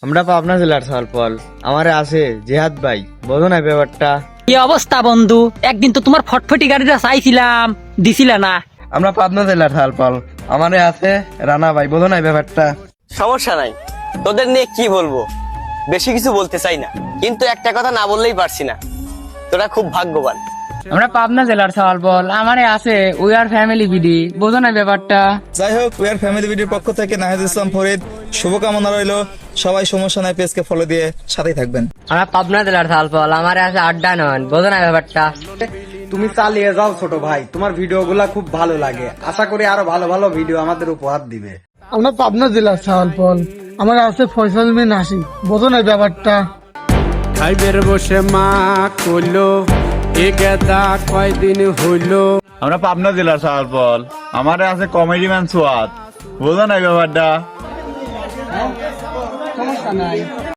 আমরা পাবনা জেলার সালপল, আমারে আছে জেহাদ ভাই, বোঝো না ব্যাপারটা? কি অবস্থা বন্ধু? একদিন তো তোমার ফটফটি গাড়িটা চাইছিলাম, দিছিলা না। আমরা পাবনা জেলার সালপল, আমারে আছে রানা ভাই, বোঝো না ব্যাপারটা? সমস্যা নাই, তোদের নিয়ে কি বলবো, বেশি কিছু বলতে চাই না, কিন্তু একটা কথা না বললেই পারছি না, তোরা খুব ভাগ্যবান। আমরা পাবনা জেলার সওয়াল বল, আমারে আছে উই আর ফ্যামিলি বিডি, বোঝো না ব্যাপারটা? যাই হোক, উইয়ার ফ্যামিলি ভিডিওর পক্ষ থেকে নাহিদ ইসলাম ফরিদ শুভকামনা রইল। সবাই সমস্যা নাই, পেজকে ফলো দিয়ে সাথেই থাকবেন। আমরা পাবনা জেলার সওয়াল বল, আমারে আছে আড্ডা নন, বোঝো না ব্যাপারটা? তুমি চালিয়ে যাও ছোট ভাই, তোমার ভিডিওগুলা খুব ভালো লাগে, আশা করি আরো ভালো ভালো ভিডিও আমাদের উপহার দিবে। আমরা পাবনা জেলার সালপল, আমার আছে ফয়সাল বিন হাসিব, বোঝো না ব্যাপারটা? খাইবের বসে মা কইলো এ গেদা কয়দিন হইলো। আমরা পাবনা জেলার সালপল, আমারে আছে কমেডি ম্যান সোয়াদ, বোঝো না ব্যাপারটা? সমস্যা নাই।